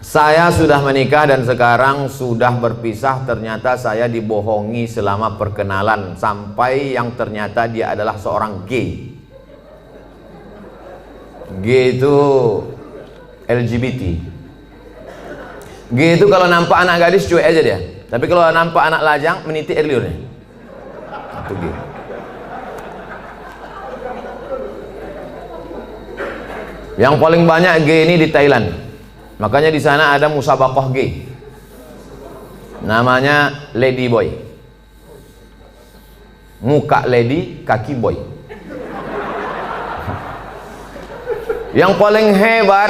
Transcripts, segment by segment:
Saya sudah menikah dan sekarang sudah berpisah. Ternyata saya dibohongi selama perkenalan, sampai yang ternyata dia adalah seorang gay. Gay itu LGBT. Gay itu kalau nampak anak gadis cuek aja dia, tapi kalau nampak anak lajang meniti air liurnya. Itu gay. Yang paling banyak gay ini di Thailand. Makanya di sana ada musabaqah gay. Namanya Lady Boy. Muka lady, kaki boy. Yang paling hebat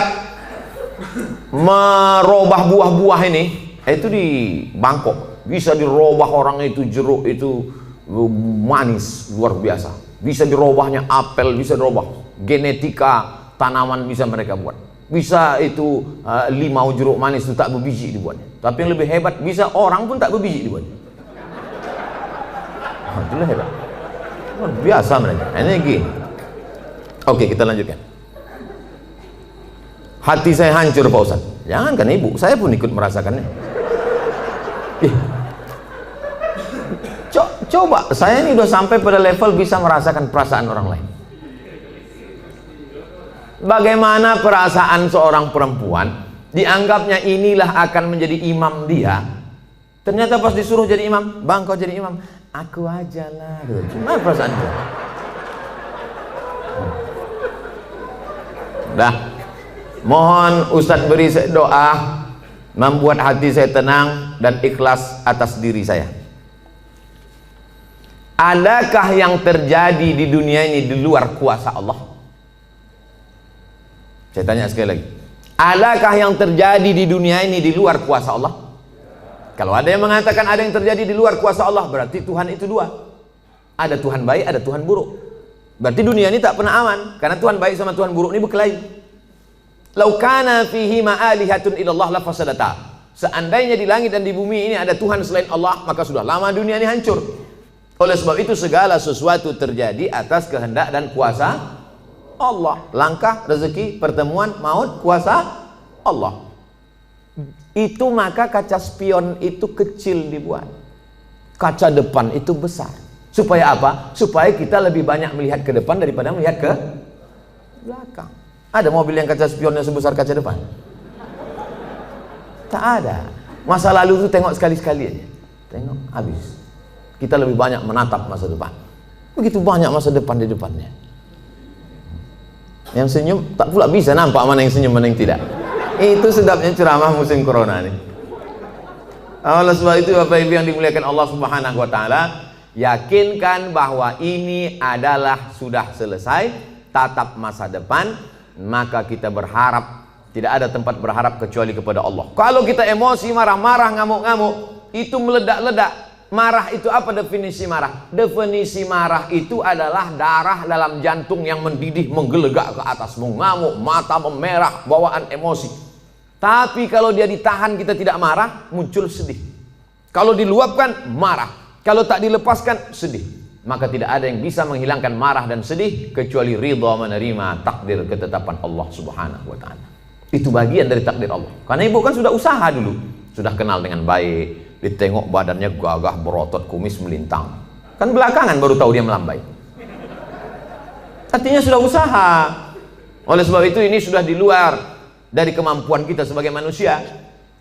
merubah buah-buah ini itu di Bangkok. Bisa dirubah orang itu, jeruk itu manis luar biasa. Bisa dirubahnya apel, bisa dirubah. Genetika tanaman bisa mereka buat. Bisa itu limau jeruk manis itu tak berbiji dibuatnya. Tapi yang lebih hebat, bisa orang pun tak berbiji dibuatnya. Itulah hebat. Luar biasa mereka. Ini gini. Oke, kita lanjutkan. Hati saya hancur Pak Ustaz. Jangankan ibu, saya pun ikut merasakannya. Coba, saya ini udah sampai pada level bisa merasakan perasaan orang lain. Bagaimana perasaan seorang perempuan, dianggapnya inilah akan menjadi imam dia. Ternyata pas disuruh jadi imam, bang kau jadi imam, aku aja lah. Gimana perasaan dia? Dah, mohon Ustadz beri doa membuat hati saya tenang dan ikhlas atas diri saya. Adakah yang terjadi di dunia ini di luar kuasa Allah? Saya tanya sekali lagi, adakah yang terjadi di dunia ini di luar kuasa Allah? Kalau ada yang mengatakan ada yang terjadi di luar kuasa Allah, berarti Tuhan itu dua. Ada Tuhan baik, ada Tuhan buruk. Berarti dunia ini tak pernah aman, karena Tuhan baik sama Tuhan buruk ini berkelahi. Lau kana fihi ma'alihatun illallah la fasadata. Seandainya di langit dan di bumi ini ada Tuhan selain Allah, maka sudah lama dunia ini hancur. Oleh sebab itu segala sesuatu terjadi atas kehendak dan kuasa Allah. Langkah, rezeki, pertemuan, maut, kuasa Allah. Itu maka kaca spion itu kecil dibuat, kaca depan itu besar. Supaya apa? Supaya kita lebih banyak melihat ke depan daripada melihat ke belakang. Ada mobil yang kaca spionnya sebesar kaca depan? Tak ada. Masa lalu itu tengok sekali-sekali aja. Tengok, habis. Kita lebih banyak menatap masa depan. Begitu banyak masa depan di depannya. Yang senyum tak pula bisa nampak mana yang senyum mana yang tidak. Itu sedapnya ceramah musim corona ini. Oleh sebab itu Bapak Ibu yang dimuliakan Allah Subhanahu wa taala, yakinkan bahwa ini adalah sudah selesai, tatap masa depan, maka kita berharap, tidak ada tempat berharap kecuali kepada Allah. Kalau kita emosi, marah-marah, ngamuk-ngamuk, itu meledak-ledak. Marah itu apa definisi marah? Definisi marah itu adalah darah dalam jantung yang mendidih, menggelegak ke atas, mengamuk, mata memerah, bawaan emosi. Tapi kalau dia ditahan, kita tidak marah, muncul sedih. Kalau diluapkan, marah. Kalau tak dilepaskan, sedih. Maka tidak ada yang bisa menghilangkan marah dan sedih kecuali ridha menerima takdir ketetapan Allah Subhanahu wa taala. Itu bagian dari takdir Allah. Karena ibu kan sudah usaha dulu, sudah kenal dengan baik. Ditengok badannya gagah, berotot, kumis melintang. Kan belakangan baru tahu dia melambai. Artinya sudah usaha. Oleh sebab itu ini sudah di luar dari kemampuan kita sebagai manusia.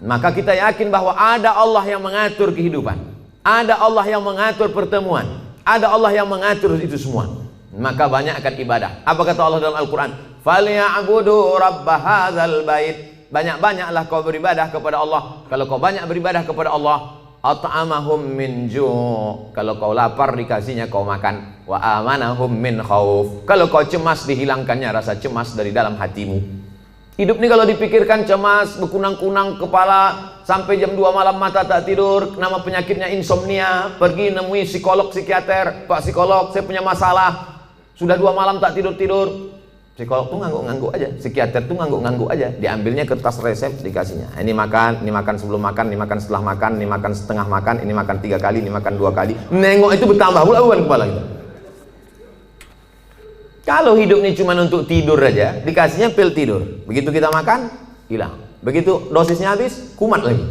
Maka kita yakin bahwa ada Allah yang mengatur kehidupan. Ada Allah yang mengatur pertemuan. Ada Allah yang mengatur itu semua. Maka banyakkan ibadah. Apa kata Allah dalam Al-Quran? Falyabudu rabb hadzal bait. Banyak-banyaklah kau beribadah kepada Allah. Kalau kau banyak beribadah kepada Allah, at'amahum min ju'. Kalau kau lapar dikasihnya kau makan. Wa amanahum min khauf. Kalau kau cemas dihilangkannya rasa cemas dari dalam hatimu. Hidup ini kalau dipikirkan cemas, berkunang-kunang kepala, sampai jam 2 malam mata tak tidur, nama penyakitnya insomnia, pergi nemui psikolog, psikiater, Pak psikolog saya punya masalah, sudah 2 malam tak tidur-tidur. Psikolog tuh ngangguk-ngangguk aja, psikiater tuh ngangguk-ngangguk aja, diambilnya kertas resep dikasihnya. Ini makan sebelum makan, ini makan setelah makan, ini makan setengah makan, ini makan 3 kali, ini makan 2 kali. Nengok itu bertambah pula beban kepala kita. Kalau hidup ini cuma untuk tidur aja, dikasihnya pil tidur. Begitu kita makan, hilang. Begitu dosisnya habis, kumat lagi.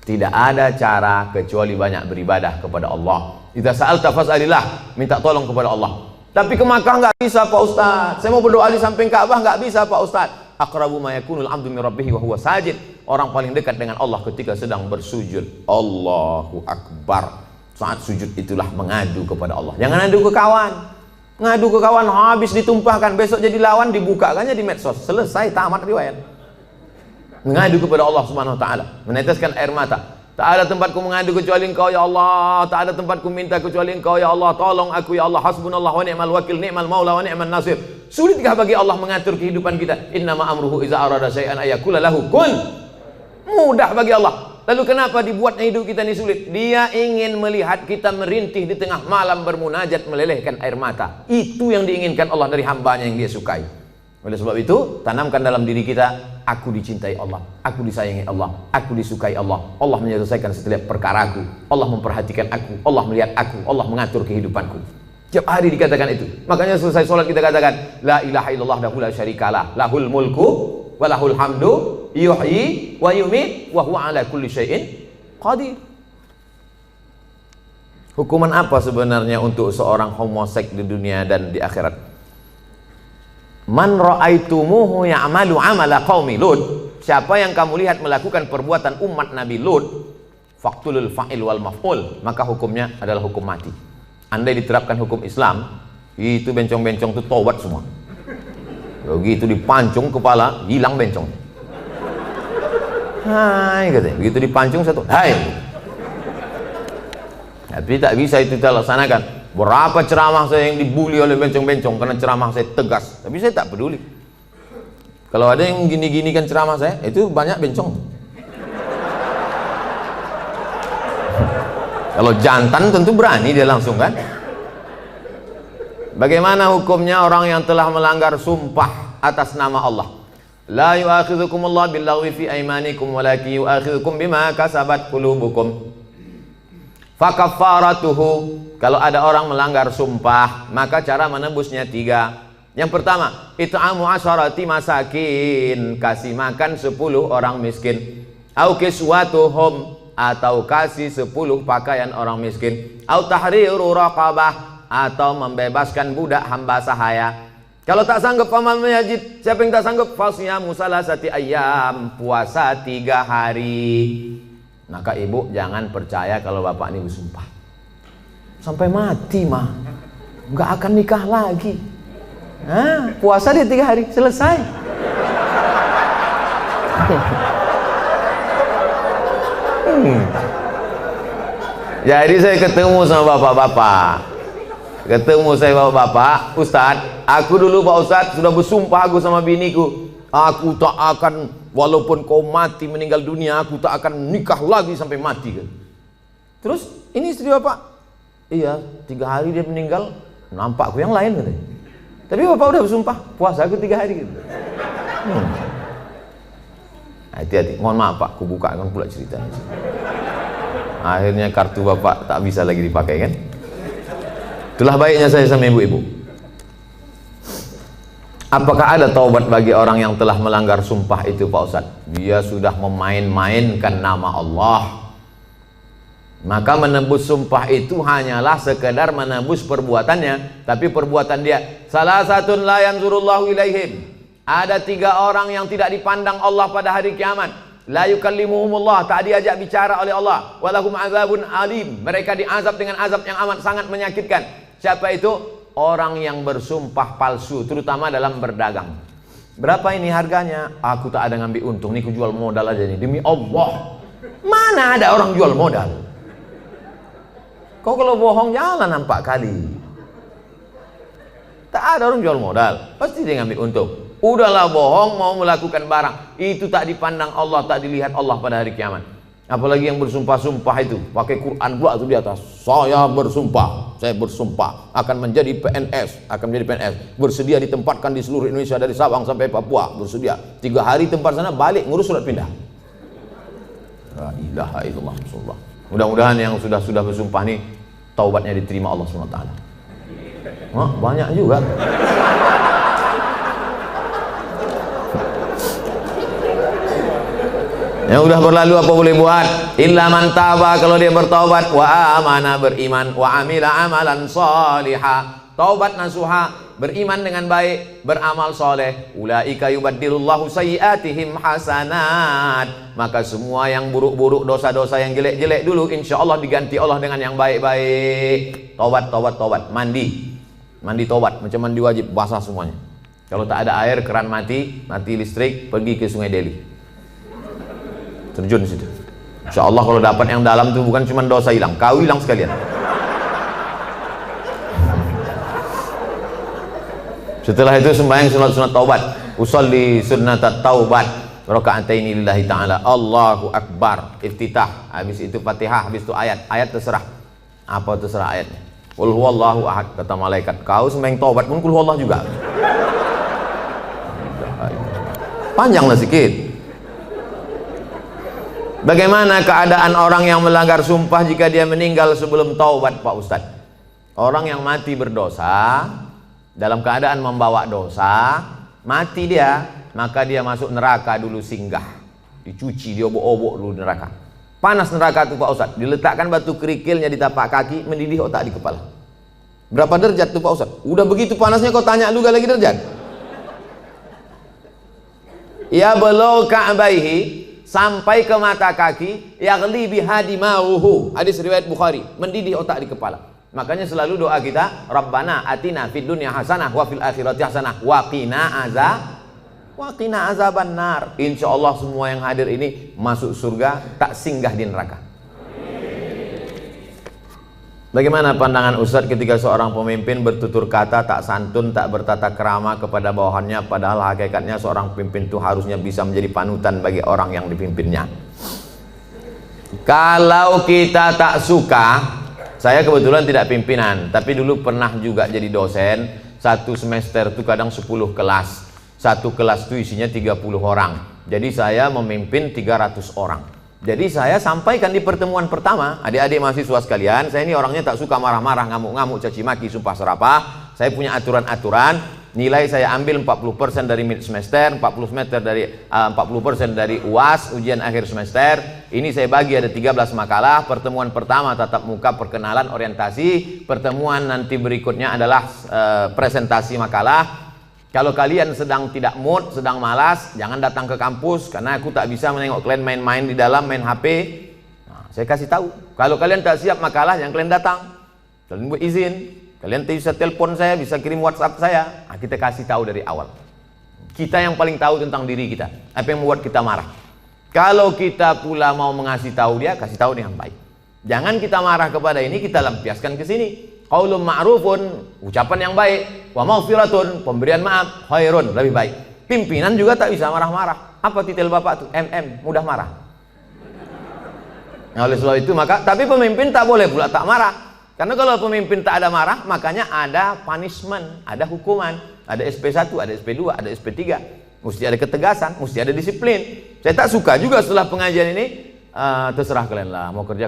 Tidak ada cara kecuali banyak beribadah kepada Allah. Idza sa'alta fas'alillah, minta tolong kepada Allah. Tapi ke Makkah nggak bisa Pak Ustaz. Saya mau berdoa di samping Ka'bah nggak bisa Pak Ustaz. Aqrabu ma yakunul 'abdu min rabbih wa huwa sajid. Orang paling dekat dengan Allah ketika sedang bersujud. Allahu Akbar. Saat sujud itulah mengadu kepada Allah. Jangan adu ke kawan. Ngadu ke kawan habis ditumpahkan, besok jadi lawan dibukakannya di medsos. Selesai, tamat riwayat. Mengadu kepada Allah Subhanahu wa taala, meneteskan air mata. Tak ada tempatku mengadu kecuali Engkau ya Allah, tak ada tempatku minta kecuali Engkau ya Allah, tolong aku ya Allah, hasbunallah wa ni'mal wakil, ni'mal maula wa ni'man nasir. Sulitkah bagi Allah mengatur kehidupan kita? Innama amruhu iza arada syai'an ayakula lahu kun. Mudah bagi Allah. Lalu kenapa dibuatnya hidup kita ini sulit? Dia ingin melihat kita merintih di tengah malam bermunajat melelehkan air mata. Itu yang diinginkan Allah dari hambanya yang dia sukai. Oleh sebab itu, tanamkan dalam diri kita, aku dicintai Allah, aku disayangi Allah, aku disukai Allah. Allah menyelesaikan setiap perkaraku, Allah memperhatikan aku, Allah melihat aku, Allah mengatur kehidupanku. Tiap hari dikatakan itu. Makanya selesai sholat kita katakan, la ilaha illallah la syarikalah, lahul mulku wa lahul hamdu, yuhyi wa yumiit wa huwa ala kulli syai'in qadir. Hukuman apa sebenarnya untuk seorang homoseks di dunia dan di akhirat? Man ra'aitumuhu ya'malu 'amala qaumi Lut. Siapa yang kamu lihat melakukan perbuatan umat Nabi Lut, faqtulul fa'il wal maf'ul, maka hukumnya adalah hukum mati. Andai diterapkan hukum Islam, itu bencong-bencong itu tobat semua. Begitu dipancung kepala, hilang bencong. Hai katanya, begitu dipancung satu, hai. Tapi tak bisa itu kita laksanakan. Berapa ceramah saya yang dibully oleh bencong-bencong karena ceramah saya tegas, tapi saya tak peduli. Kalau ada yang gini-gini kan ceramah saya, itu banyak bencong. Kalau jantan tentu berani dia langsung kan. Bagaimana hukumnya orang yang telah melanggar sumpah atas nama Allah? La yu'akhidhukumullahu billaghwi fi aymanikum walakin yu'akhidhukum bima kasabat qulubukum. Fakaffaratuhu, kalau ada orang melanggar sumpah, maka cara menebusnya 3. Yang pertama, it'amu asyarati masakin, kasih makan 10 orang miskin. Au kiswatuhum, atau kasih 10 pakaian orang miskin. Au tahriru raqabah, atau membebaskan budak hamba sahaya. Kalau tak sanggup paman majid, siapa yang tak sanggup? Fasyamu salasati ayyam, puasa 3 hari. Maka ibu jangan percaya kalau bapak ini bersumpah sampai mati mah nggak akan nikah lagi. Puasa dia 3 hari selesai. Jadi saya ketemu sama bapak-bapak, bapak-bapak, Ustadz, aku dulu Pak Ustadz sudah bersumpah aku sama biniku, aku tak akan, walaupun kau mati meninggal dunia, aku tak akan nikah lagi sampai mati. Terus ini istri bapak, iya 3 hari dia meninggal, nampakku yang lain katanya. Tapi bapak udah bersumpah, puasa aku 3 hari gitu. Hati-hati, mohon maaf Pak, aku bukakan pula ceritanya. Akhirnya kartu bapak tak bisa lagi dipakai kan. Itulah baiknya saya sama ibu-ibu. Apakah ada taubat bagi orang yang telah melanggar sumpah itu Pak Ustadz? Dia sudah memain-mainkan nama Allah. Maka menebus sumpah itu hanyalah sekedar menebus perbuatannya, tapi perbuatan dia. Salah satu la yanzurullahu ilaihim. Ada 3 orang yang tidak dipandang Allah pada hari kiamat. La yukallimuhumullah, tak diajak bicara oleh Allah. Walahum azabun alim. Mereka diazab dengan azab yang amat sangat menyakitkan. Siapa itu? Orang yang bersumpah palsu, terutama dalam berdagang. Berapa ini harganya? Aku tak ada ngambil untung, ini aku jual modal aja nih, demi Allah. Mana ada orang jual modal? Kau kalau bohong jangan 4 kali. Tak ada orang jual modal, pasti dia ngambil untung. Udahlah bohong, mau melakukan barang, itu tak dipandang Allah, tak dilihat Allah pada hari kiamat. Apalagi yang bersumpah-sumpah itu, pakai Quran pula itu di atas. Saya bersumpah akan menjadi PNS, bersedia ditempatkan di seluruh Indonesia dari Sabang sampai Papua, bersedia 3 hari tempat sana, balik ngurus surat pindah. La ilaha illallah Rasulullah. Mudah-mudahan yang sudah bersumpah nih taubatnya diterima Allah SWT. Banyak juga. Yang udah berlalu apa boleh buat? Illa man taba, kalau dia bertaubat, wa amana, beriman, wa amila amalan salihah, taubat nasuha, beriman dengan baik, beramal soleh. Ulaika yubaddilullahu sayyiatihim hasanat, maka semua yang buruk-buruk, dosa-dosa yang jelek-jelek dulu, insya Allah diganti Allah dengan yang baik-baik. Taubat, mandi taubat, macam mandi wajib, basah semuanya. Kalau tak ada air, keran mati listrik, pergi ke Sungai Deli, terjun situ. Insya Allah kalau dapat yang dalam tuh bukan cuma dosa hilang, kau hilang sekalian. Setelah itu sembahyang sunat taubat, usolli sunnat taubat raka'ataini lillahi ta'ala, Allahu Akbar, iftitah, habis itu Fatihah, habis itu ayat terserah. Apa terserah ayatnya? Qul huwallahu ahad, kata malaikat. Kau sembahyang taubat pun qul huwallahu juga. Panjanglah sedikit. Bagaimana keadaan orang yang melanggar sumpah jika dia meninggal sebelum taubat, Pak Ustadz? Orang yang mati berdosa, dalam keadaan membawa dosa, mati dia, maka dia masuk neraka dulu singgah, dicuci, diobok-obok dulu neraka. Panas neraka itu Pak Ustadz, diletakkan batu kerikilnya di tapak kaki, mendidih otak di kepala. Berapa derajat tuh Pak Ustadz? Udah begitu panasnya kau tanya lu gak lagi derajat? Ya belau ka'baihi, sampai ke mata kaki, yaghli bihadi mauhu, hadis riwayat Bukhari, mendidih otak di kepala. Makanya selalu doa kita, Rabbana atina fid dunya hasanah wa fil akhirati hasanah wa qina azabannar. Insya Allah semua yang hadir ini masuk surga, tak singgah di neraka. Bagaimana pandangan Ustadz ketika seorang pemimpin bertutur kata tak santun, tak bertata krama kepada bawahannya, padahal hakikatnya seorang pemimpin itu harusnya bisa menjadi panutan bagi orang yang dipimpinnya. Kalau kita tak suka, saya kebetulan tidak pimpinan, tapi dulu pernah juga jadi dosen. Satu semester itu kadang 10 kelas, satu kelas itu isinya 30 orang, jadi saya memimpin 300 orang. Jadi saya sampaikan di pertemuan pertama, adik-adik mahasiswa sekalian, saya ini orangnya tak suka marah-marah, ngamuk-ngamuk, caci maki, sumpah serapah. Saya punya aturan-aturan, nilai saya ambil 40% dari mid semester, 40% dari UAS, ujian akhir semester. Ini saya bagi ada 13 makalah. Pertemuan pertama tatap muka, perkenalan, orientasi. Pertemuan nanti berikutnya adalah presentasi makalah. Kalau kalian sedang tidak mood, sedang malas, jangan datang ke kampus, karena aku tak bisa menengok kalian main-main di dalam, main HP. Nah, saya kasih tahu, kalau kalian tak siap makalah, jangan kalian datang. Kalian buat izin, kalian bisa telepon saya, bisa kirim WhatsApp saya. Nah, kita kasih tahu dari awal. Kita yang paling tahu tentang diri kita, apa yang membuat kita marah. Kalau kita pula mau mengasih tahu dia, kasih tahu dengan baik. Jangan kita marah kepada ini, kita lampiaskan ke sini. Qaulun ma'rufun, ucapan yang baik, wa maghfiratun, pemberian maaf, khairun, lebih baik. Pimpinan juga tak bisa marah-marah. Apa titel bapak tuh? Mudah marah. Nah, oleh sebab itu maka, tapi pemimpin tak boleh pula tak marah. Karena kalau pemimpin tak ada marah, makanya ada punishment, ada hukuman, ada SP1, ada SP2, ada SP3. Mesti ada ketegasan, mesti ada disiplin. Saya tak suka juga setelah pengajian ini, terserah kalian lah, mau kerja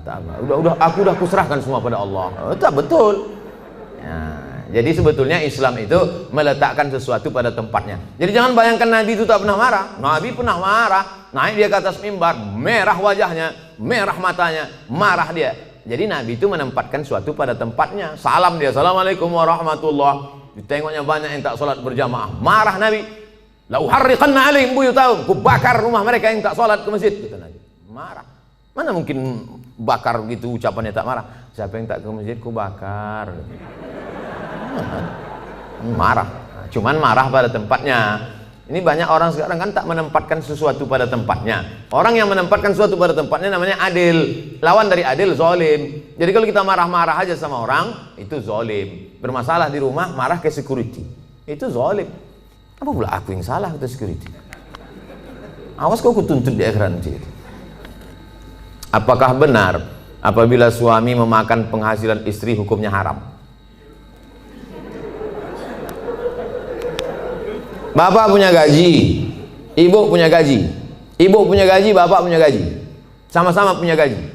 tak apa. Aku udah kuserahkan semua pada Allah. Tak betul. Ya, jadi sebetulnya Islam itu meletakkan sesuatu pada tempatnya. Jadi jangan bayangkan Nabi itu tak pernah marah. Nabi pernah marah, naik dia ke atas mimbar, merah wajahnya, merah matanya, marah dia. Jadi Nabi itu menempatkan sesuatu pada tempatnya. Salam dia, assalamualaikum warahmatullah. Ditengoknya banyak yang tak sholat berjamaah, marah Nabi. La uharriqanna alaihim buyutahum, ku bakar rumah mereka yang tak sholat ke masjid, kata Nabi. Marah. Mana mungkin bakar gitu ucapannya tak marah. Siapa yang tak ke masjid ku bakar. Marah. Cuman marah pada tempatnya. Ini banyak orang sekarang kan tak menempatkan sesuatu pada tempatnya. Orang yang menempatkan sesuatu pada tempatnya namanya adil. Lawan dari adil zalim. Jadi kalau kita marah-marah aja sama orang, itu zalim. Bermasalah di rumah, marah ke security, itu zalim. Apa pula aku yang salah ke security? Awas kau kutuntut di akhirat nanti. Apakah benar apabila suami memakan penghasilan istri hukumnya haram? Bapak punya gaji, ibu punya gaji. Ibu punya gaji, bapak punya gaji. Sama-sama punya gaji.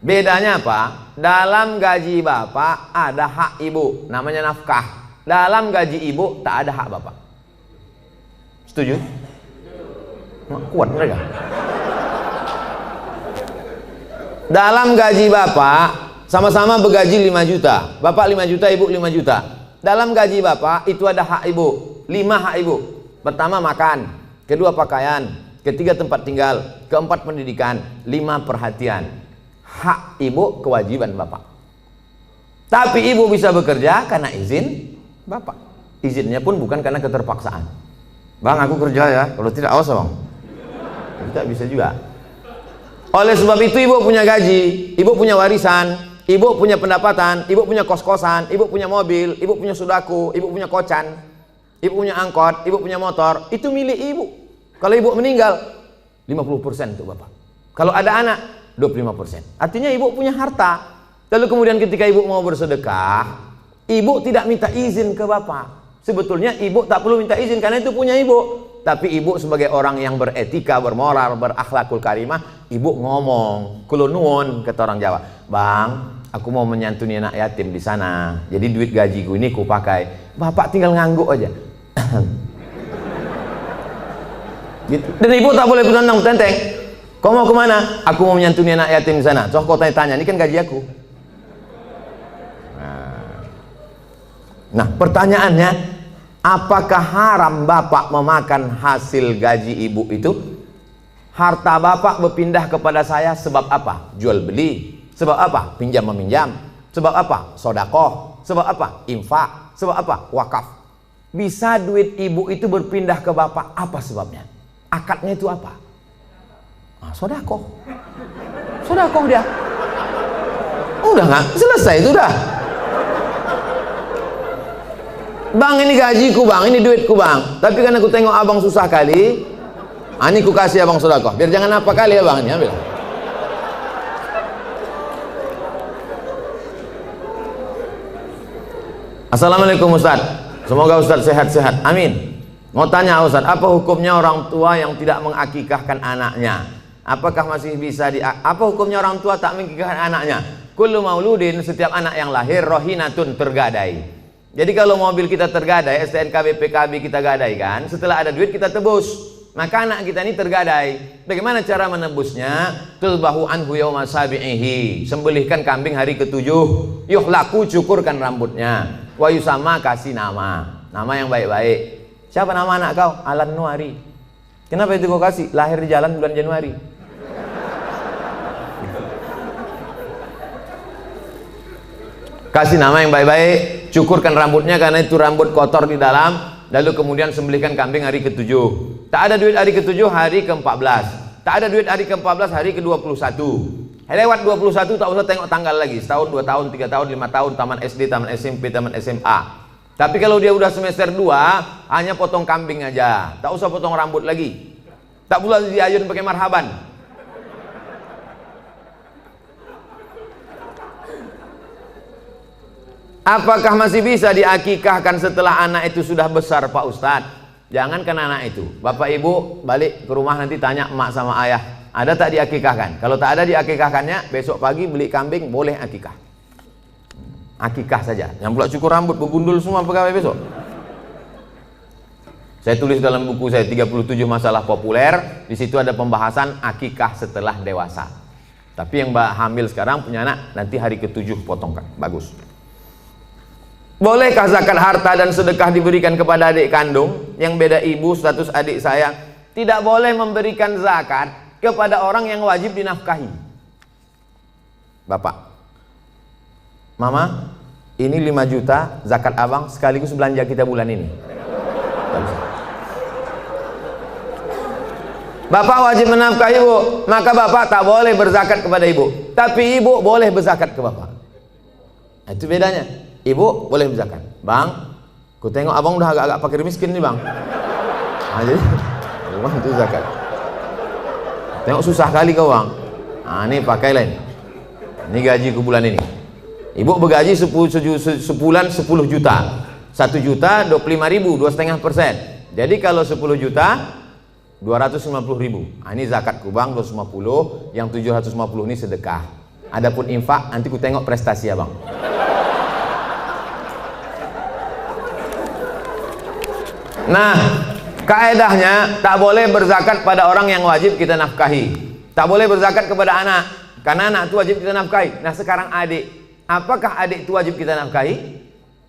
Bedanya apa? Dalam gaji bapak ada hak ibu, namanya nafkah. Dalam gaji ibu tak ada hak bapak. Setuju? Kuat mereka. Dalam gaji bapak, sama-sama bergaji 5 juta. Bapak 5 juta, ibu 5 juta. Dalam gaji bapak itu ada hak ibu, 5 hak ibu. Pertama makan, kedua pakaian, ketiga tempat tinggal, keempat pendidikan, 5 perhatian. Hak ibu, kewajiban bapak. Tapi ibu bisa bekerja karena izin bapak. Izinnya pun bukan karena keterpaksaan. Bang, aku kerja ya, kalau tidak awas bang. Tidak bisa juga. Oleh sebab itu ibu punya gaji, ibu punya warisan, ibu punya pendapatan, ibu punya kos-kosan, ibu punya mobil, ibu punya sudaku, ibu punya kocan, ibu punya angkot, ibu punya motor. Itu milik ibu. Kalau ibu meninggal, 50% untuk bapak. Kalau ada anak, 25%. Artinya ibu punya harta. Lalu kemudian ketika ibu mau bersedekah, ibu tidak minta izin ke bapak. Sebetulnya ibu tak perlu minta izin karena itu punya ibu. Tapi ibu sebagai orang yang beretika, bermoral, berakhlakul karimah, ibu ngomong, kulo nuwun, kata orang Jawa. Bang, aku mau menyantuni anak yatim di sana. Jadi duit gajiku ini ku pakai. Bapak tinggal ngangguk aja. Gitu. Dan ibu tak boleh bertentang tenteng. Kau mau kemana? Aku mau menyantuni anak yatim di sana. Coba kau tanya, ini kan gaji aku. Nah, pertanyaannya, apakah haram bapak memakan hasil gaji ibu itu? Harta bapak berpindah kepada saya sebab apa? Jual beli. Sebab apa? Pinjam meminjam. Sebab apa? Sodakoh. Sebab apa? Infak. Sebab apa? Wakaf. Bisa duit ibu itu berpindah ke bapak, apa sebabnya? Akadnya itu apa? Nah, sodakoh. Sodakoh dia. Udah nggak? Selesai itu dah. Bang, ini gajiku bang, ini duitku bang. Tapi karena aku tengok abang susah kali, ini ku kasih abang sedekah. Biar jangan apa kali ya bang, ini ambil. Assalamualaikum Ustaz. Semoga Ustaz sehat-sehat. Amin. Mau tanya Ustaz, apa hukumnya orang tua yang tidak mengakikahkan anaknya? Apakah masih bisa apa hukumnya orang tua tak mengakikahkan anaknya? Kullu mauludin, setiap anak yang lahir rohinatun, tergadai. Jadi kalau mobil kita tergadai, STNK BPKB kita gadaikan, setelah ada duit kita tebus. Maka anak kita ini tergadai. Bagaimana cara menebusnya? Tulbahu anhu yauma sabi'ihi. Sembelihkan kambing hari ke-7. Yuhlaku, cukurkan rambutnya. Wa yusama, kasih nama. Nama yang baik-baik. Siapa nama anak kau? Alan Nuari. Kenapa itu kau kasih? Lahir di jalan bulan Januari. Kasih nama yang baik-baik, cukurkan rambutnya karena itu rambut kotor di dalam, lalu kemudian sembelihkan kambing hari ke-7. Tak ada duit hari ke-7, hari ke-14. Tak ada duit hari ke-14, hari ke-21. Lewat 21 tak usah tengok tanggal lagi. Setahun, 2 tahun, 3 tahun, 5 tahun, taman SD, taman SMP, taman SMA. Tapi kalau dia udah semester 2, hanya potong kambing aja. Tak usah potong rambut lagi. Tak pula diayun pakai marhaban. Apakah masih bisa diakikahkan setelah anak itu sudah besar Pak Ustadz? Jangankan anak itu, bapak ibu balik ke rumah nanti tanya emak sama ayah, ada tak diakikahkan? Kalau tak ada diakikahkannya, besok pagi beli kambing, boleh akikah. Akikah saja, yang pula cukur rambut, begundul semua pegawai besok. Saya tulis dalam buku saya 37 masalah populer, di situ ada pembahasan akikah setelah dewasa. Tapi yang hamil sekarang punya anak, nanti hari ke-7 potongkan, bagus. Bolehkah zakat harta dan sedekah diberikan kepada adik kandung yang beda ibu status adik saya? Tidak boleh memberikan zakat kepada orang yang wajib dinafkahi. Bapak, Mama, ini 5 juta zakat abang sekaligus belanja kita bulan ini. Bapak wajib menafkahi ibu, maka bapak tak boleh berzakat kepada ibu. Tapi ibu boleh berzakat ke bapak. Itu bedanya. Ibu boleh berzakat. Bang, ku tengok abang udah agak-agak fakir miskin nih bang. Nah, jadi bang itu zakat. Tengok susah kali kau bang. Nah, ini pakai lain. Ini gaji ku bulan ini. Ibu bergaji sebulan 10 juta. 1 juta 25.000, 2,5%. Jadi kalau 10 juta 250.000. Nah, ini zakatku bang 250, yang 750 ini sedekah. Adapun infak nanti ku tengok prestasi ya bang. Nah, kaedahnya tak boleh berzakat pada orang yang wajib kita nafkahi. Tak boleh berzakat kepada anak. karena anak itu wajib kita nafkahi. Nah sekarang adik, apakah adik itu wajib kita nafkahi?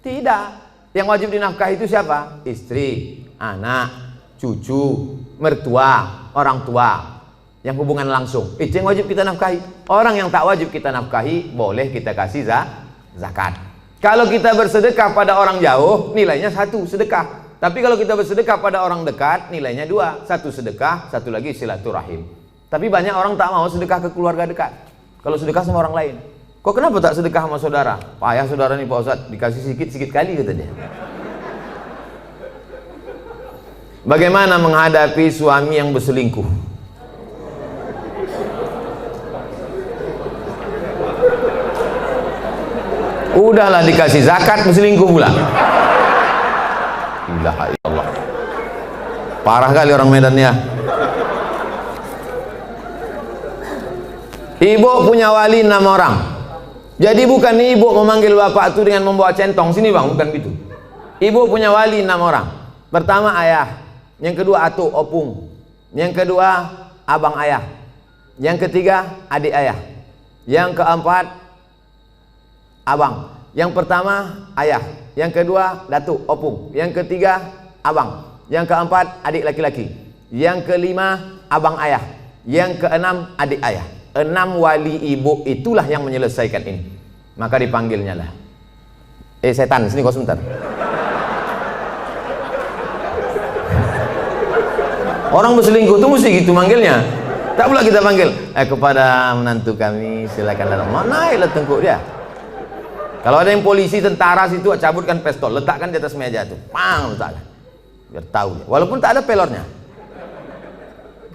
Tidak. Yang wajib dinafkahi itu siapa? Istri, anak, cucu, mertua, orang tua, yang hubungan langsung. Itu yang wajib kita nafkahi. Orang yang tak wajib kita nafkahi boleh kita kasih zakat. Kalau kita bersedekah pada orang jauh, nilainya 1 sedekah. Tapi kalau kita bersedekah pada orang dekat, nilainya 2. 1 sedekah, 1 lagi silaturahim. Tapi banyak orang tak mau sedekah ke keluarga dekat. Kalau sedekah sama orang lain. Kok kenapa tak sedekah sama saudara? Payah saudara nih Pak Ustadz, dikasih sikit-sikit kali kata dia. Bagaimana menghadapi suami yang berselingkuh? Udahlah dikasih zakat, berselingkuh pula. Ilaha illallah. Parah kali orang Medan ya. Ibu punya wali 6 orang. Jadi bukan ibu memanggil bapak itu dengan membawa centong. Sini bang, bukan gitu. Ibu punya wali 6 orang. Pertama ayah. Yang kedua atuk opung. Yang kedua abang ayah. Yang ketiga adik ayah. Yang keempat abang. Yang pertama ayah. Yang kedua datuk opung. Yang ketiga abang. Yang keempat adik laki-laki. Yang kelima abang ayah. Yang keenam adik ayah. 6 wali ibu itulah yang menyelesaikan ini. Maka dipanggilnya lah, setan sini kau sebentar. Orang berselingkuh itu mesti gitu manggilnya. Tak pula kita panggil kepada menantu kami silakan datang. Naiklah tengkuk dia. Kalau ada yang polisi, tentara situ, cabutkan pistol, letakkan di atas meja itu, pang, letakkan, biar tahu dia. Walaupun tak ada pelornya.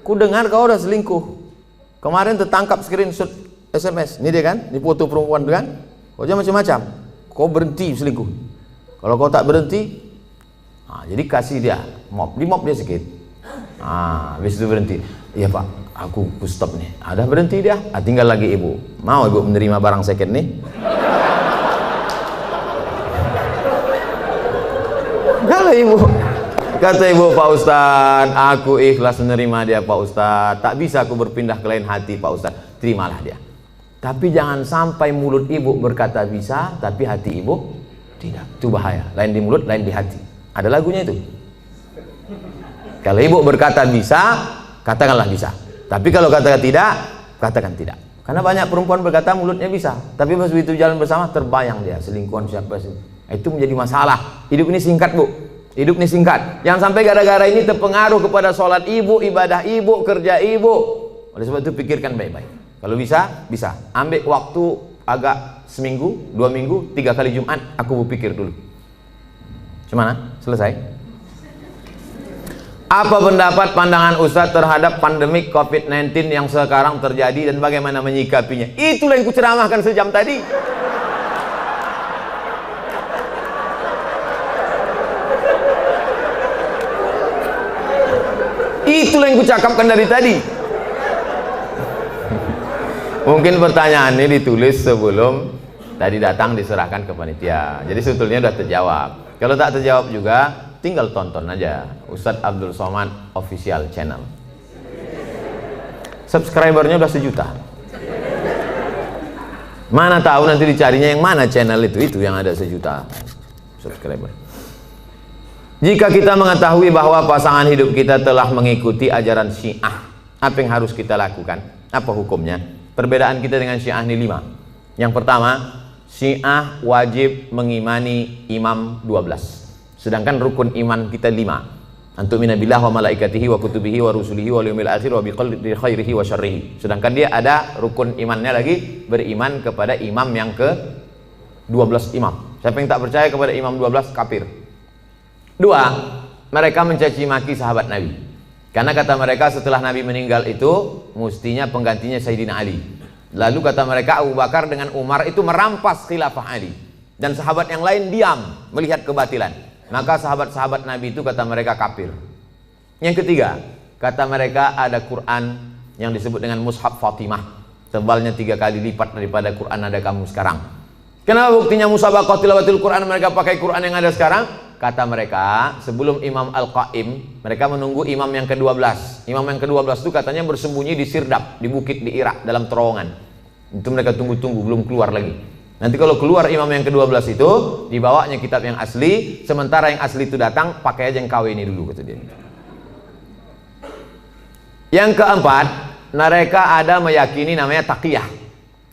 Ku dengar kau udah selingkuh. Kemarin tertangkap screenshot SMS. Ini dia kan, ini foto perempuan tu kan. Kau jangan macam-macam. Kau berhenti selingkuh. Kalau kau tak berhenti, jadi kasih dia mop, di mop dia sikit. Habis itu berhenti. Iya pak, aku stop nih. Ada berhenti dia. Tinggal lagi ibu. Mau ibu menerima barang second nih? Kalau ibu kata ibu, Pak Ustadz, aku ikhlas menerima dia Pak Ustadz. Tak bisa aku berpindah ke lain hati Pak Ustadz. Terimalah dia. Tapi jangan sampai mulut ibu berkata bisa, tapi hati ibu tidak. Itu bahaya. Lain di mulut, lain di hati. Ada lagunya itu. Kalau ibu berkata bisa, katakanlah bisa. Tapi kalau katakan tidak, katakan tidak. Karena banyak perempuan berkata mulutnya bisa, tapi pas begitu jalan bersama terbayang dia selingkuhan siapa sih. Itu menjadi masalah. Hidup ini singkat bu. Hidup ini singkat. Jangan sampai gara-gara ini terpengaruh kepada sholat ibu, ibadah ibu, kerja ibu. Oleh sebab itu pikirkan baik-baik. Kalau bisa, bisa. Ambil waktu agak seminggu, 2 minggu, 3 kali Jumat. Aku berpikir dulu. Gimana? Selesai. Apa pendapat pandangan Ustadz terhadap pandemik COVID-19 yang sekarang terjadi dan bagaimana menyikapinya? Itulah yang kuceramahkan sejam tadi. Itulah yang kucakapkan dari tadi. Mungkin pertanyaan ini ditulis sebelum tadi datang diserahkan ke panitia. Jadi sebetulnya sudah terjawab. Kalau tak terjawab juga, tinggal tonton aja Ustadz Abdul Somad Official Channel. Subscribernya udah 1 juta. Mana tahu nanti dicarinya yang mana channel itu yang ada 1 juta subscriber. Jika kita mengetahui bahwa pasangan hidup kita telah mengikuti ajaran Syiah, apa yang harus kita lakukan? Apa hukumnya? Perbedaan kita dengan Syiah ini 5. Yang pertama, Syiah wajib mengimani imam 12. Sedangkan rukun iman kita 5. Antumina billah wa malaikatihi wa kutubihi wa rusulihi wa yaumil akhir wa biqadri khairihi wa syarrihi. Sedangkan dia ada rukun imannya lagi, beriman kepada imam yang ke 12 imam. Siapa yang tak percaya kepada imam 12 kafir. 2, mereka mencaci maki sahabat Nabi. Karena kata mereka setelah Nabi meninggal itu mestinya penggantinya Sayyidina Ali. Lalu kata mereka Abu Bakar dengan Umar itu merampas khilafah Ali. Dan sahabat yang lain diam melihat kebatilan. Maka sahabat-sahabat Nabi itu kata mereka kafir. Yang ketiga, kata mereka ada Quran yang disebut dengan Mushaf Fatimah. Tebalnya 3 kali lipat daripada Quran ada kamu sekarang. Kenapa buktinya musabaqah tilawatil Quran mereka pakai Quran yang ada sekarang? Kata mereka, sebelum Imam Al-Qaim, mereka menunggu imam yang ke-12. Imam yang ke-12 itu katanya bersembunyi di Sirdab, di bukit di Irak, dalam terowongan. Itu mereka tunggu-tunggu, belum keluar lagi. Nanti kalau keluar imam yang ke-12 itu, dibawanya kitab yang asli, sementara yang asli itu datang, pakai aja yang KW ini dulu, kata dia. Yang keempat, mereka ada meyakini namanya taqiyah.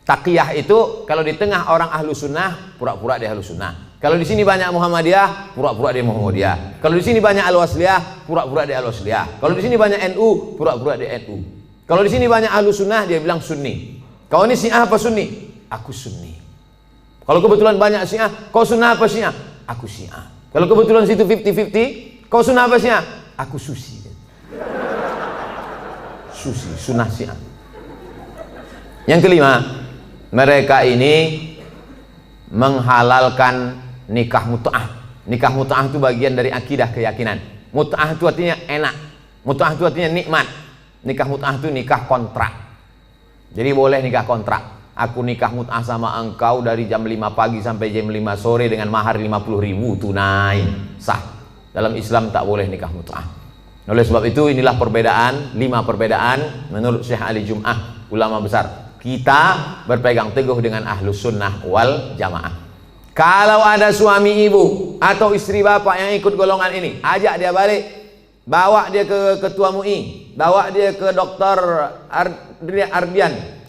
Taqiyah itu kalau di tengah orang ahlu sunnah, pura-pura dia ahlu sunnah. Kalau di sini banyak Muhammadiyah, pura-pura dia Muhammadiyah. Kalau di sini banyak Al-Wasliyah, pura-pura dia Al-Wasliyah. Kalau di sini banyak NU, pura-pura dia NU. Kalau di sini banyak ahlu sunnah, dia bilang Sunni. Kau ini Syiah apa Sunni? Aku Sunni. Kalau kebetulan banyak Syiah, kau sunnah apa Syiah? Aku Syiah. Kalau kebetulan situ 50-50, kau sunnah apa Syiah? Aku Susi. Susi, sunnah Syiah. Yang kelima, mereka ini menghalalkan nikah mut'ah. Nikah mut'ah itu bagian dari akidah keyakinan. Mut'ah itu artinya enak. Mut'ah itu artinya nikmat. Nikah mut'ah itu nikah kontrak. Jadi boleh nikah kontrak. Aku nikah mut'ah sama engkau dari jam 5 pagi sampai jam 5 sore dengan mahar 50.000 tunai, sah. Dalam Islam tak boleh nikah mut'ah. Oleh sebab itu inilah perbedaan, 5 perbedaan menurut Syekh Ali Jum'ah, ulama besar. Kita berpegang teguh dengan ahlus sunnah wal jamaah. Kalau ada suami ibu atau istri bapak yang ikut golongan ini, ajak dia balik, bawa dia ke ketua MUI, bawa dia ke dokter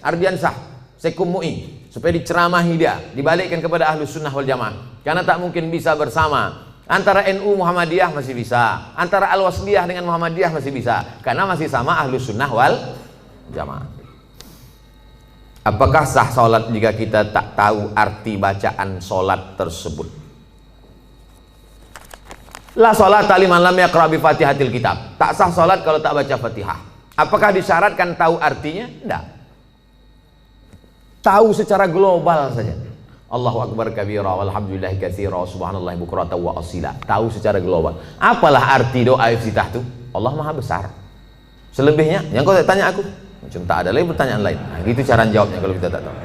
Ardiansah Sekum MUI, supaya diceramahi dia, dibalikkan kepada ahlus sunnah wal jamaah. Karena tak mungkin bisa bersama. Antara NU Muhammadiyah masih bisa, antara Al-Wasliyah dengan Muhammadiyah masih bisa, karena masih sama ahlus sunnah wal jamaah. Apakah sah sholat jika kita tak tahu arti bacaan sholat tersebut? La sholat liman lam yaqra bi fatihatil kitab. Tak sah sholat kalau tak baca Fatihah. Apakah disyaratkan tahu artinya? Tidak. Tahu secara global saja. Allahu akbar kabira walhamdulillahi katsira subhanallahi bukratan wa asila. Tahu secara global. Apalah arti doa iftitah itu? Allah Maha besar. Selebihnya yang kau tanya aku, macam tak ada lagi pertanyaan lain. Nah, gitu cara jawabnya kalau kita tak tahu.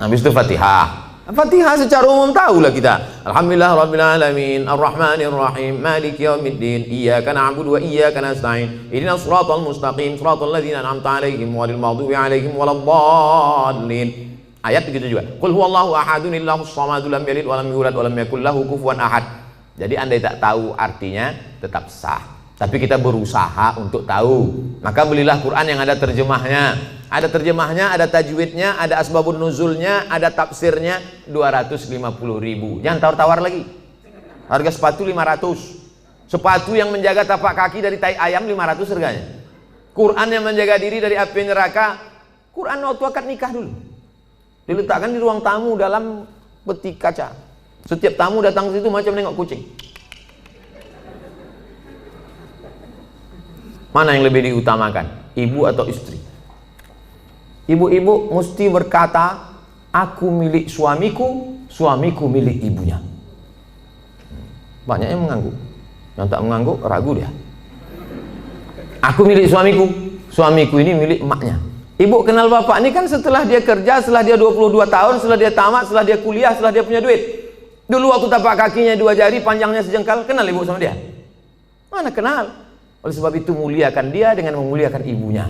Habis itu Fatihah. Fatihah secara umum tahulah kita. Alhamdulillah rabbil alamin, arrahmanir rahim, maliki yaumiddin, iyyaka na'budu wa iyyaka nasta'in, ihdinas siratal mustaqim, siratal ladzina an'amta 'alaihim ghairil maghdubi 'alaihim waladdallin. Ayat begitu juga. Qul huwallahu ahadun illahus samad lam yalid wa lam yulad wa lam yakul lahu kufuwan ahad. Jadi andai tak tahu artinya tetap sah. Tapi kita berusaha untuk tahu. Maka belilah Quran yang ada terjemahnya. Ada terjemahnya, ada tajwidnya, ada asbabun nuzulnya, ada tafsirnya. 250.000. Jangan tawar-tawar lagi. Harga sepatu 500. Sepatu yang menjaga tapak kaki dari tai ayam 500 harganya. Quran yang menjaga diri dari api neraka. Quran waktu akad nikah dulu. Diletakkan di ruang tamu dalam peti kaca. Setiap tamu datang ke situ macam nengok kucing. Mana yang lebih diutamakan? Ibu atau istri? Ibu-ibu mesti berkata, aku milik suamiku, suamiku milik ibunya. Banyak yang mengangguk. Yang tak mengangguk, ragu dia. Aku milik suamiku, suamiku ini milik emaknya. Ibu kenal bapak ini kan setelah dia kerja, setelah dia 22 tahun, setelah dia tamat, setelah dia kuliah, setelah dia punya duit. Dulu waktu tapak kakinya 2 jari, panjangnya sejengkal, kenal ibu sama dia? Mana kenal? Oleh sebab itu muliakan dia dengan memuliakan ibunya.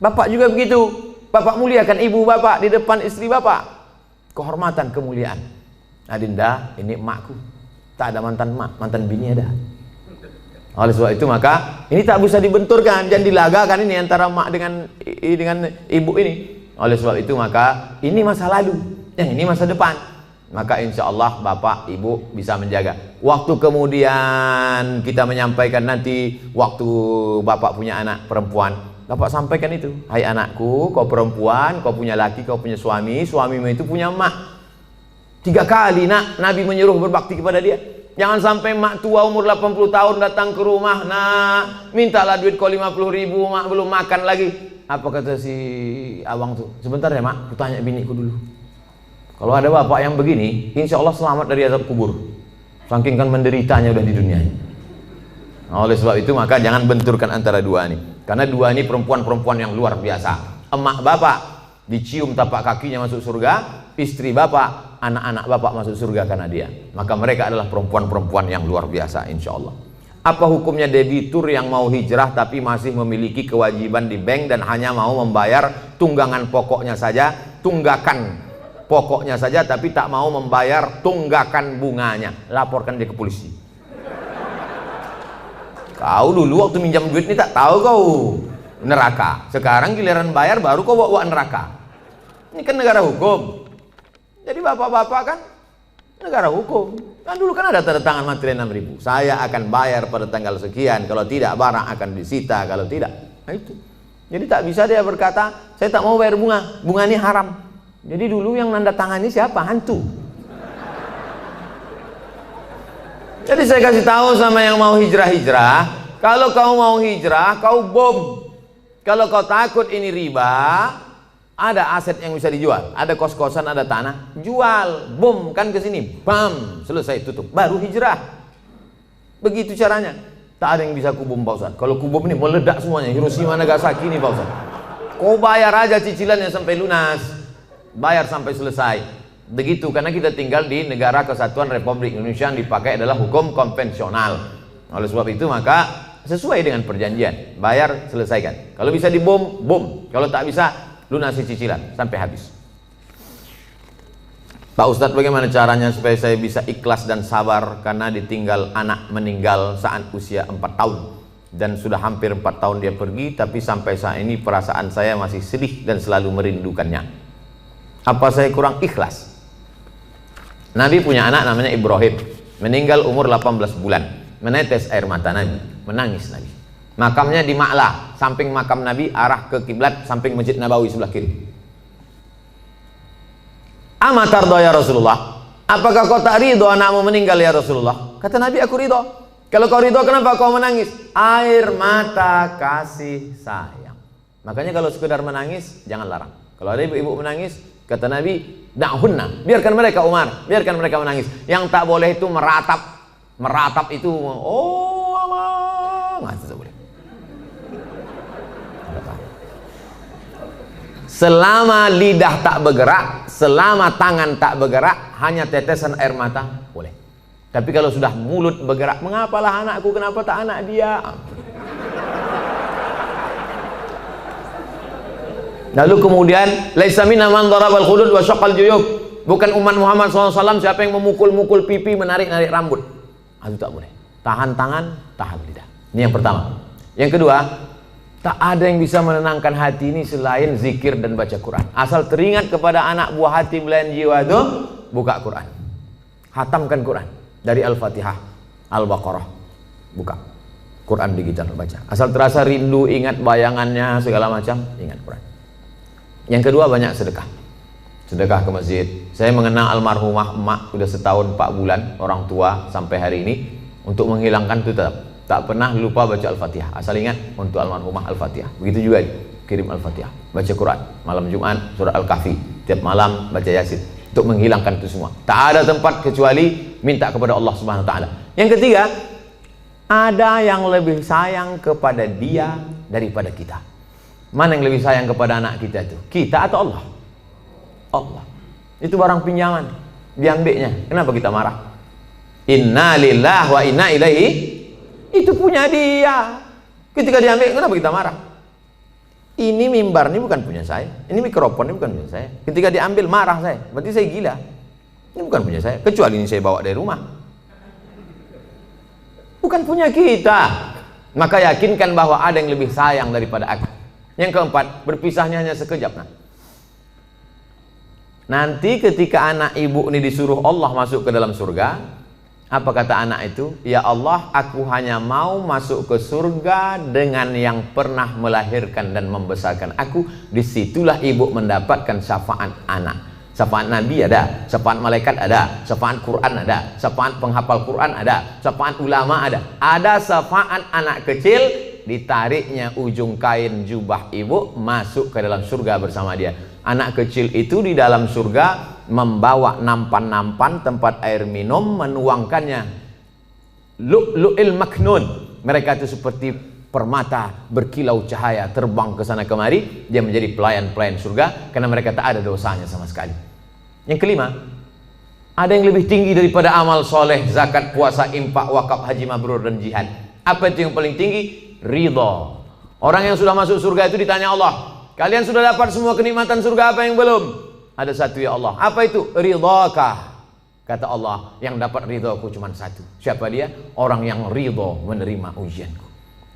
Bapak juga begitu. Bapak muliakan ibu bapak di depan istri bapak. Kehormatan, kemuliaan. Adinda, ini emakku. Tak ada mantan emak, mantan bini ada. Oleh sebab itu maka ini tak bisa dibenturkan, jangan dilagakan ini antara emak dengan ibu ini. Oleh sebab itu maka ini masa lalu, yang ini masa depan. Maka insya Allah bapak ibu bisa menjaga. Waktu kemudian kita menyampaikan nanti waktu bapak punya anak perempuan, bapak sampaikan itu, hai anakku, kau perempuan, kau punya laki, kau punya suami, suamimu itu punya emak. 3 kali nak Nabi menyuruh berbakti kepada dia. Jangan sampai mak tua umur 80 tahun datang ke rumah, nak mintalah duit kau 50.000, mak belum makan lagi. Apa kata si abang tuh? Sebentar ya mak, aku tanya biniku dulu. Kalau ada bapak yang begini, insya Allah selamat dari azab kubur. Saking kan menderitanya udah di dunia ini. Nah, oleh sebab itu maka jangan benturkan antara dua ini. Karena dua ini perempuan-perempuan yang luar biasa. Emak bapak dicium tapak kakinya masuk surga, istri bapak, anak-anak bapak masuk surga karena dia. Maka mereka adalah perempuan-perempuan yang luar biasa insya Allah. Apa hukumnya debitur yang mau hijrah tapi masih memiliki kewajiban di bank dan hanya mau membayar tunggakan pokoknya saja, tapi tak mau membayar tunggakan bunganya? Laporkan dia ke polisi. Kau dulu waktu minjam duit ini tak tahu kau neraka. Sekarang giliran bayar baru kau bawa neraka. Ini kan negara hukum. Jadi bapak-bapak kan negara hukum. Kan dulu kan ada tanda tangan materi 6.000. Saya akan bayar pada tanggal sekian. Kalau tidak barang akan disita. Kalau tidak, nah itu. Jadi tak bisa dia berkata, saya tak mau bayar bunga. Bunga ini haram. Jadi dulu yang nanda tangan ini siapa? Hantu. Jadi saya kasih tahu sama yang mau hijrah-hijrah, kalau kau mau hijrah, kau bom. Kalau kau takut ini riba, ada aset yang bisa dijual, ada kos-kosan, ada tanah, jual, bom kan ke sini, bam, selesai tutup, baru hijrah. Begitu caranya. Tak ada yang bisa kubom Pak Ustaz. Kalau kubom ini meledak semuanya, Hiroshima Nagasaki ini Pak Ustaz. Kau bayar aja cicilannya sampai lunas, bayar sampai selesai. Begitu, karena kita tinggal di negara kesatuan Republik Indonesia yang dipakai adalah hukum konvensional. Oleh sebab itu maka sesuai dengan perjanjian, bayar selesaikan. Kalau bisa dibom, bom. Kalau tak bisa, lunasi cicilan sampai habis. Pak Ustadz, bagaimana caranya supaya saya bisa ikhlas dan sabar karena ditinggal anak meninggal saat usia 4 tahun dan sudah hampir 4 tahun dia pergi, tapi sampai saat ini perasaan saya masih sedih dan selalu merindukannya. Apa saya kurang ikhlas? Nabi punya anak namanya Ibrahim, meninggal umur 18 bulan, menetes air mata Nabi, menangis Nabi. Makamnya di Ma'lah, samping makam Nabi, arah ke kiblat, samping Masjid Nabawi sebelah kiri. Amatardo ya Rasulullah, apakah kau tak ridho anakmu meninggal ya Rasulullah? Kata Nabi, aku ridho. Kalau kau ridho, kenapa kau menangis? Air mata kasih sayang. Makanya kalau sekedar menangis, jangan larang. Kalau ada ibu-ibu menangis, kata Nabi, da'hunna, biarkan mereka Umar, biarkan mereka menangis. Yang tak boleh itu meratap. Meratap itu, oh Allah, nggak tak boleh. Selama lidah tak bergerak, selama tangan tak bergerak, hanya tetesan air mata boleh. Tapi kalau sudah mulut bergerak, mengapalah anakku, kenapa tak anak dia? Lalu kemudian, laisa minna man darabal khudud wa syaqqal juyub. Bukan umat Muhammad SAW siapa yang memukul-mukul pipi, menarik-narik rambut. Itu tak boleh. Tahan tangan, tahan lidah. Ini yang pertama. Yang kedua, tak ada yang bisa menenangkan hati ini selain zikir dan baca Quran. Asal teringat kepada anak buah hati belayan jiwa itu, buka Quran. Hatamkan Quran dari Al-Fatihah, Al-Baqarah. Buka Quran digital, baca. Asal terasa rindu, ingat bayangannya segala macam, ingat Quran. Yang kedua, banyak sedekah. Sedekah ke masjid. Saya mengenang almarhumah emak udah setahun 4 bulan, orang tua sampai hari ini. Untuk menghilangkan itu tetap tak pernah lupa baca Al-Fatihah. Asal ingat untuk almarhumah Al-Fatihah. Begitu juga kirim Al-Fatihah, baca Quran malam Jumat, surah Al-Kahfi, tiap malam baca Yasin, untuk menghilangkan itu semua. Tak ada tempat kecuali minta kepada Allah Subhanahu wa taala. Yang ketiga, ada yang lebih sayang kepada dia daripada kita. Mana yang lebih sayang kepada anak kita itu? Kita atau Allah? Allah. Itu barang pinjaman, diambilnya. Kenapa kita marah? Inna lillahi wa inna ilaihi, itu punya dia. Ketika diambil, kenapa kita marah? Ini mimbar ini bukan punya saya, ini mikrofon ini bukan punya saya. Ketika diambil marah saya, berarti saya gila. Ini bukan punya saya, kecuali ini saya bawa dari rumah. Bukan punya kita. Maka yakinkan bahwa ada yang lebih sayang daripada aku. Yang keempat, berpisahnya hanya sekejap. Nanti ketika anak ibu ini disuruh Allah masuk ke dalam surga, apa kata anak itu? Ya Allah, aku hanya mau masuk ke surga dengan yang pernah melahirkan dan membesarkan aku. Disitulah ibu mendapatkan syafaat anak. Syafaat Nabi ada, syafaat malaikat ada, syafaat Quran ada, syafaat penghafal Quran ada, syafaat ulama ada. Ada syafaat anak kecil, ditariknya ujung kain jubah ibu masuk ke dalam surga bersama dia. Anak kecil itu di dalam surga membawa nampan-nampan tempat air minum, menuangkannya lu'lu'il maknun. Mereka itu seperti permata berkilau cahaya terbang ke sana kemari. Dia menjadi pelayan-pelayan surga karena mereka tak ada dosanya sama sekali. Yang kelima, ada yang lebih tinggi daripada amal soleh, zakat, puasa, infak, wakaf, haji mabrur dan jihad. Apa itu yang paling tinggi? Ridha. Orang yang sudah masuk surga itu ditanya Allah, kalian sudah dapat semua kenikmatan surga, apa yang belum? Ada satu ya Allah. Apa itu? Ridhakah? Kata Allah, yang dapat ridhaku cuma satu. Siapa dia? Orang yang ridha menerima ujianku.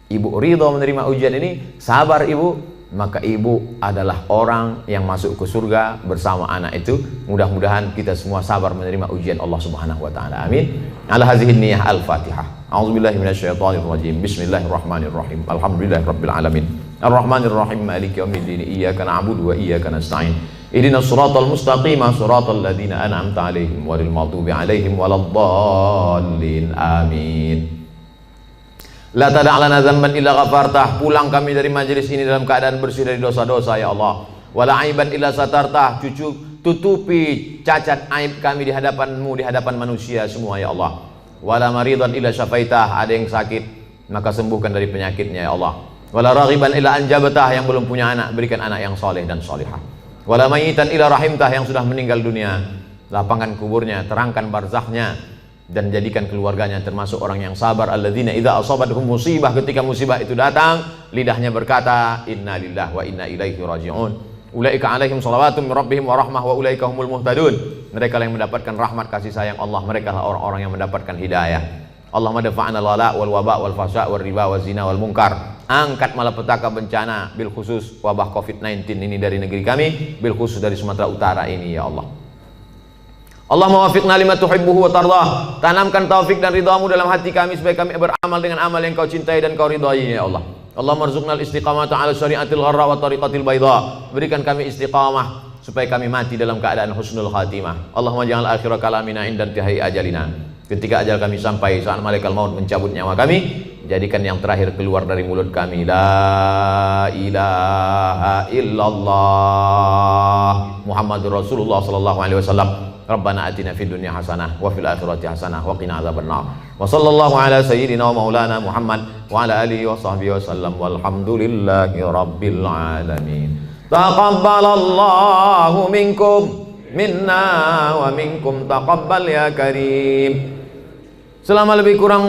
Ibu ridha menerima ujian ini, sabar ibu, maka ibu adalah orang yang masuk ke surga bersama anak itu. Mudah-mudahan kita semua sabar menerima ujian Allah Subhanahu wa taala. Amin. Ala hadhihi niyyah al-Fatihah. A'udzubillahi minasyaitonir rajim. Bismillahirrahmanirrahim. Alhamdulillahirabbil alamin. Arrahmanirrahim. Maliki yaumiddin. Iyyaka na'budu wa iyyaka nasta'in. Ihdinas siratal mustaqim, siratal ladzina an'amta 'alaihim ghairil maghdubi 'alaihim waladdallin. Amin. La tada' lana dzamban illa ghafartah. Pulang kami dari majelis ini dalam keadaan bersih dari dosa-dosa ya Allah. Wala aiban illa satartah. Tutupi cacat aib kami di hadapan-Mu, di hadapan manusia semua ya Allah. Wala maridan illa syafaitah. Ada yang sakit, maka sembuhkan dari penyakitnya ya Allah. Wala raghiban illa anjabatah. Yang belum punya anak, berikan anak yang soleh dan solihah. Wala mayitan ila rahimtah. Yang sudah meninggal dunia, lapangkan kuburnya, terangkan barzakhnya, dan jadikan keluarganya termasuk orang yang sabar. Alladzina idza asabatuhum musibah. Ketika musibah itu datang, lidahnya berkata inna lillahi wa inna ilaihi raji'un. Ulaika alaihim salawatun min rabbihim wa rahmah wa ulaika humul muhtadun. Mereka yang mendapatkan rahmat kasih sayang Allah, mereka lah orang-orang yang mendapatkan hidayah. Allahumma dafa'na al-wala wal waba wal fasya wal riba wal zina wal munkar. Angkat malapetaka bencana, bil khusus wabah COVID-19 ini dari negeri kami, bil khusus dari Sumatera Utara ini ya Allah. Allahumma wafiqna lima tuhibbuhu wa tardah. Tanamkan taufik dan ridhamu dalam hati kami supaya kami beramal dengan amal yang Kau cintai dan Kau ridhai ya Allah. Allahumma rzuqna al-istiqamata ala syari'atil gharra wa tariqatil bayda. Berikan kami istiqamah supaya kami mati dalam keadaan husnul khatimah. Allahumma ja'al akhira kalamina inda intihai ajalina. Ketika ajal kami sampai, saat malaikat maut mencabut nyawa kami, jadikan yang terakhir keluar dari mulut kami la ilaha illallah Muhammadur Rasulullah sallallahu alaihi wasallam. Rabbana atina fid dunya hasanah wa fil akhirati hasanah wa qina adzabannar. Wa sallallahu ala sayyidina wa maulana Muhammad wa ala alihi wa sahbihi wasallam walhamdulillahi rabbil alamin. Taqabbalallahu minkum minna wa minkum taqabbal ya karim. Selama lebih kurang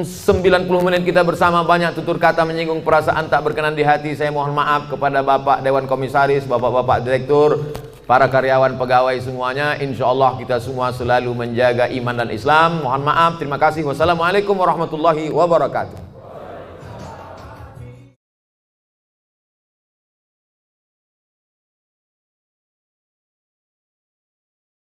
90 menit kita bersama, banyak tutur kata menyinggung perasaan tak berkenan di hati. Saya mohon maaf kepada Bapak Dewan Komisaris, Bapak-bapak Direktur, para karyawan, pegawai semuanya. Insya Allah kita semua selalu menjaga iman dan Islam. Mohon maaf, terima kasih. Wassalamualaikum warahmatullahi wabarakatuh.